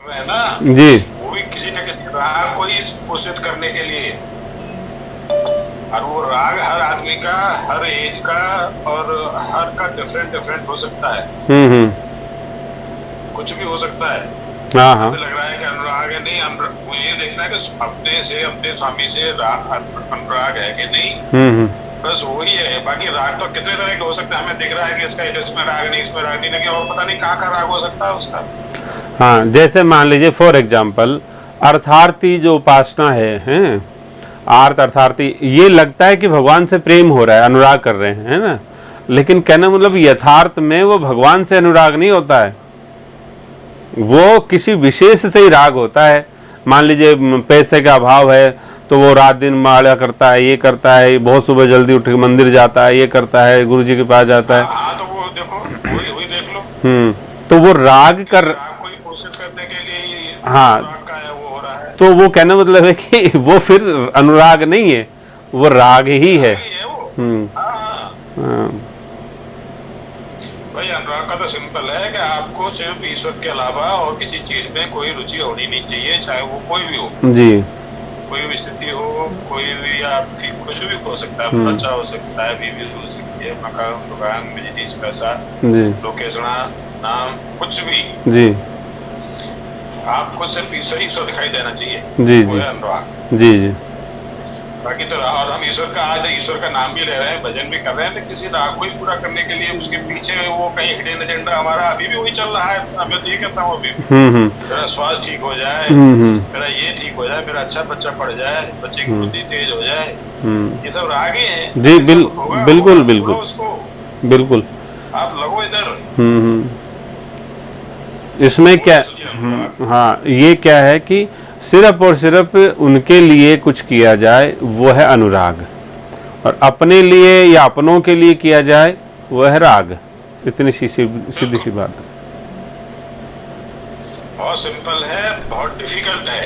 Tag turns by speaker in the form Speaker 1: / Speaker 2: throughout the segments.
Speaker 1: है ना
Speaker 2: जी।
Speaker 1: वो भी किसी न किसी राग को ही पोषित करने के लिए। और वो राग हर आदमी का, हर एज का और हर का डिफरेंट डिफरेंट हो सकता है।
Speaker 2: हम्म।
Speaker 1: कुछ भी हो सकता है।
Speaker 2: हाँ हाँ।
Speaker 1: हमें लग रहा है कि अनुराग है, नहीं वो ये देखना है कि अपने से, अपने स्वामी से अनुराग है कि नहीं।
Speaker 2: हम्म।
Speaker 1: बस वही है। बाकी राग तो कितने तरह के हो सकते हैं। हमें दिख रहा है कि इसका इसमें राग नहीं, इसमें राग नहीं, लेकिन और पता नहीं कहाँ का राग हो सकता है उसका।
Speaker 2: हाँ, जैसे मान लीजिए फॉर एग्जाम्पल अर्थार्थी जो उपासना है आर्त अर्थार्थी, ये लगता है कि भगवान से प्रेम हो रहा है, अनुराग कर रहे हैं, है ना। लेकिन कहना मतलब यथार्थ में वो भगवान से अनुराग नहीं होता है, वो किसी विशेष से ही राग होता है। मान लीजिए पैसे का अभाव है तो वो रात दिन माला करता है, ये करता है, बहुत सुबह जल्दी उठ के मंदिर जाता है, ये करता है, गुरु जी के पास जाता है।
Speaker 1: हाँ तो वो देखो, वही वही देख लो।
Speaker 2: तो वो राग
Speaker 1: किसी
Speaker 2: कर,
Speaker 1: राग को ही पोषित करने के लिए ही
Speaker 2: हाँ,
Speaker 1: अनुराग का है वो हो रहा है।
Speaker 2: तो वो कहना मतलब है कि वो फिर अनुराग नहीं है, वो राग ही है।
Speaker 1: राग ही है वो।
Speaker 2: हम्म।
Speaker 1: हाँ हाँ।
Speaker 2: हाँ,
Speaker 1: भाई अनुराग का तो सिंपल है कि आपको सिर्फ ईश्वर के अलावा और किसी चीज में कोई रुचि होनी नहीं चाहिए, चाहे वो कोई भी हो।
Speaker 2: जी।
Speaker 1: कोई भी स्थिति हो, कोई भी आपकी कुछ भी हो सकता है। बच्चा हो सकता है, बीवी हो सकती है, मकान, दुकान, बिजनेस, पैसा,
Speaker 2: जी।
Speaker 1: लोकेशन, नाम, कुछ भी।
Speaker 2: जी।
Speaker 1: आपको सिर्फ ईश्वर ईश्वर दिखाई देना चाहिए।
Speaker 2: जी।
Speaker 1: वो
Speaker 2: जी।
Speaker 1: है अनुराग।
Speaker 2: जी। जी।
Speaker 1: बाकी तो और हम ईश्वर का, आज ईश्वर का नाम भी ले रहे हैं, भजन भी कर रहे हैं, तो किसी राग को ही पूरा करने के लिए उसके पीछे वो कहीं हिडन एजेंडा हमारा अभी भी वही चल रहा है। मैं तो ये कहता हूँ अभी भी मेरा स्वास्थ्य ठीक हो जाए, मेरा ये ठीक हो जाए, मेरा अच्छा बच्चा पढ़ जाए, बच्चे की बुद्धि तेज हो जाए, ये सब राग ही है।
Speaker 2: जी।
Speaker 1: ये सब होगा होगा,
Speaker 2: बिल्कुल
Speaker 1: छोड़ो
Speaker 2: बिल्कुल
Speaker 1: उसको,
Speaker 2: बिल्कुल।
Speaker 1: आप लगो इधर।
Speaker 2: इसमें
Speaker 1: वो
Speaker 2: क्या,
Speaker 1: असली अनुराग।
Speaker 2: हाँ, ये क्या है कि सिर्फ और सिर्फ उनके लिए कुछ किया जाए वो है अनुराग, और अपने लिए या अपनों के लिए किया जाए वो है राग। इतनी सीधी सी
Speaker 1: बिल्कुल
Speaker 2: बात है।
Speaker 1: बहुत सिंपल है, बहुत डिफिकल्ट है।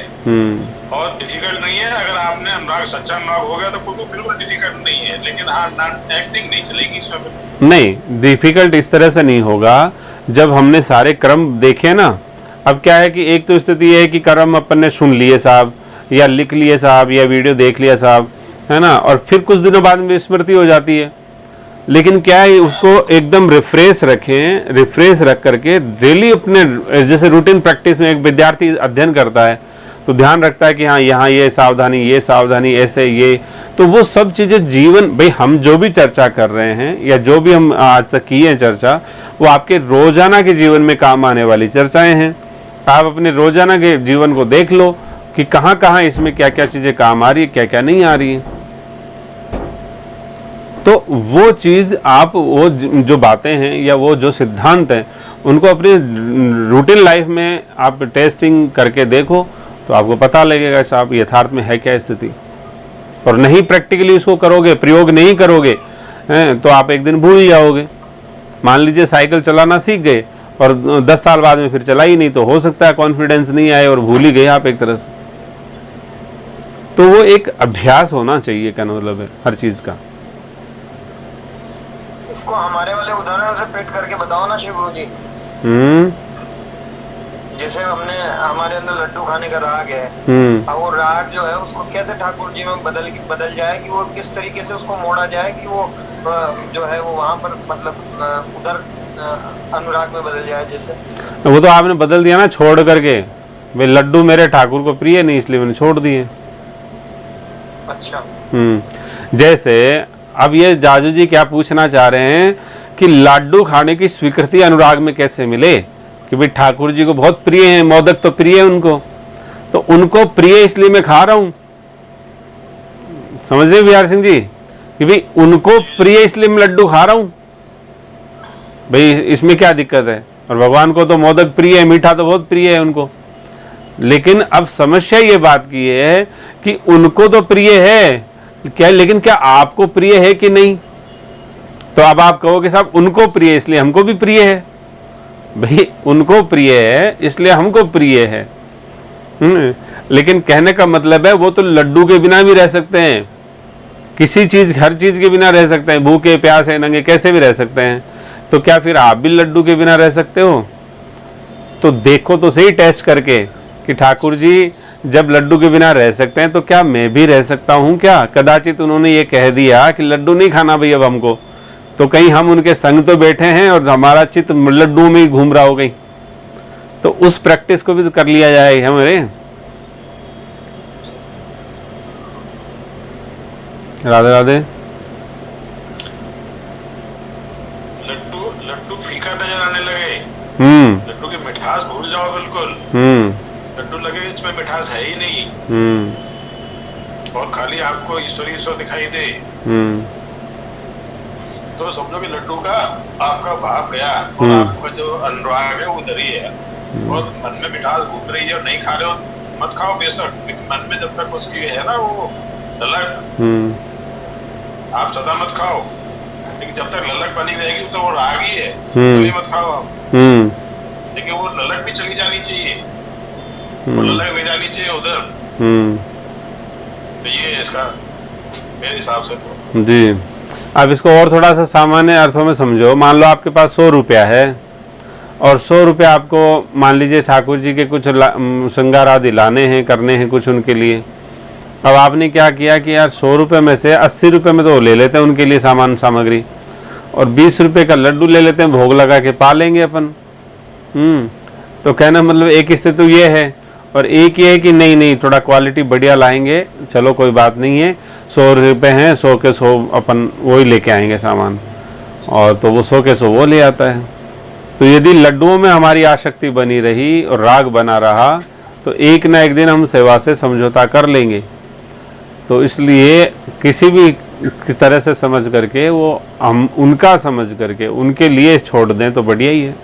Speaker 1: और डिफिकल्ट नहीं है। अगर आपने अनुराग, सच्चा अनुराग हो गया तो कोई बिल्कुल डिफिकल्ट नहीं है। लेकिन हाँ, एक्टिंग नहीं चलेगी इसमें बिल्कुल।
Speaker 2: नहीं, डिफिकल्ट इस तरह से नहीं होगा जब हमने सारे क्रम देखे ना। अब क्या है कि एक तो स्थिति ये है कि कर्म अपन ने सुन लिए साहब, या लिख लिए साहब, या वीडियो देख लिया साहब, है ना, और फिर कुछ दिनों बाद में स्मृति हो जाती है। लेकिन क्या है, उसको एकदम रिफ्रेश रखें, रिफ्रेश रख करके डेली अपने, जैसे रूटीन प्रैक्टिस में एक विद्यार्थी अध्ययन करता है तो ध्यान रखता है कि हाँ यहाँ ये सावधानी, ये सावधानी, ऐसे ये, तो वो सब चीज़ें जीवन, भाई हम जो भी चर्चा कर रहे हैं या जो भी हम आज तक किए हैं चर्चा, वो आपके रोजाना के जीवन में काम आने वाली चर्चाएं हैं। आप अपने रोजाना के जीवन को देख लो कि कहाँ कहाँ इसमें क्या क्या चीज़ें काम आ रही है, क्या क्या नहीं आ रही है। तो वो चीज़ आप, वो जो बातें हैं या वो जो सिद्धांत हैं, उनको अपनी रूटीन लाइफ में आप टेस्टिंग करके देखो तो आपको पता लगेगा साहब यथार्थ में है क्या स्थिति। और नहीं प्रैक्टिकली उसको करोगे, प्रयोग नहीं करोगे हैं, तो आप एक दिन भूल जाओगे। मान लीजिए साइकिल चलाना सीख गए और 10 साल बाद में फिर चला ही नहीं, तो हो सकता है कॉन्फिडेंस नहीं आए और भूल ही गए आप एक तरह से। तो वो एक अभ्यास होना चाहिए, कहना मतलब है हर चीज़ का।
Speaker 3: इसको हमारे वाले उदाहरण से पेट करके बताओ ना शिव गुरु जी। जैसे हमने, हमारे अंदर लड्डू खाने का राग है, अब वो राग जो है उसको कैसे ठाकुर जी में बदल जाए, कि वो किस तरीके से उसको मोड़ा जाए कि वो जो है वो वहां पर मतलब उधर अनुराग में बदल जाए। जैसे
Speaker 2: वो तो आपने बदल दिया ना छोड़ करके, भाई लड्डू मेरे ठाकुर को प्रिय नहीं इसलिए मैंने छोड़ दिए।
Speaker 3: अच्छा।
Speaker 2: जैसे अब ये जाजू जी क्या पूछना चाह रहे हैं कि लड्डू खाने की स्वीकृति अनुराग में कैसे मिले, कि भाई ठाकुर जी को बहुत प्रिय है, मोदक तो प्रिय है उनको, तो उनको प्रिय इसलिए मैं खा रहा हूं। समझ रहे बिहार सिंह जी, कि भाई उनको प्रिय इसलिए मैं लड्डू खा रहा हूं, भाई इसमें क्या दिक्कत है। और भगवान को तो मोदक प्रिय है, मीठा तो बहुत प्रिय है उनको। लेकिन अब समस्या ये बात की है कि उनको तो प्रिय है क्या, लेकिन क्या आपको प्रिय है कि नहीं। तो अब आप कहोगे साहब उनको प्रिय इसलिए हमको भी प्रिय है, भाई उनको प्रिय है इसलिए हमको प्रिय है। लेकिन कहने का मतलब है वो तो लड्डू के बिना भी रह सकते हैं, किसी चीज, हर चीज के बिना रह सकते हैं, भूखे प्यासे नंगे कैसे भी रह सकते हैं। तो क्या फिर आप भी लड्डू के बिना रह सकते हो? तो देखो तो सही टेस्ट करके कि ठाकुर जी जब लड्डू के बिना रह सकते हैं तो क्या मैं भी रह सकता हूँ क्या। कदाचित उन्होंने ये कह दिया कि लड्डू नहीं खाना भाई अब हमको, तो कहीं हम उनके संग तो बैठे हैं और हमारा चित्त लड्डू में ही घूम रहा हो कहीं। तो उस प्रैक्टिस को भी तो कर लिया जाए हमारे। राधे राधे।
Speaker 1: लड्डू फीका नजर आने लगे, लड्डू की मिठास भूल जाओ बिल्कुल। लड्डू लगे इसमें मिठास है ही नहीं, और खाली आपको ईश्वर दिखाई दे, तो समझो कि लड्डू का आपका भाव गया और आपका जो अनुराग है वो उधर ही है, और मन में मिठास घूम रही है और नहीं खा रहे हो मत खाओ बेशक, लेकिन मन में जब तक उसकी है ना वो ललक, आप सदा मत खाओ, लेकिन जब तक ललक बनी रहेगी तो वो राग ही है, कभी मत खाओ आप। लेकिन वो ललक भी चली जानी चाहिए, वो ललक ले जानी चाहिए उधर। तो ये इसका मेरे हिसाब से तो
Speaker 2: जी। अब इसको और थोड़ा सा सामान्य अर्थों में समझो। मान लो आपके पास 100 रुपया है और 100 रुपया आपको मान लीजिए ठाकुर जी के कुछ श्रृंगार आदि लाने हैं, करने हैं कुछ उनके लिए। अब आपने क्या किया कि यार 100 रुपये में से 80 रुपये में तो ले लेते हैं उनके लिए सामान सामग्री, और 20 रुपये का लड्डू ले लेते हैं, भोग लगा के पा लेंगे अपन। तो कहना मतलब एक स्थिति तो ये है, और एक ये है कि नहीं थोड़ा क्वालिटी बढ़िया लाएंगे, चलो कोई बात नहीं है, 100 रुपये हैं, 100 के 100 अपन वही लेके आएंगे सामान, और तो वो 100 के 100 वो ले आता है। तो यदि लड्डुओं में हमारी आसक्ति बनी रही और राग बना रहा तो एक ना एक दिन हम सेवा से समझौता कर लेंगे। तो इसलिए किसी भी तरह से समझ करके वो हम उनका समझ करके उनके लिए छोड़ दें तो बढ़िया ही है।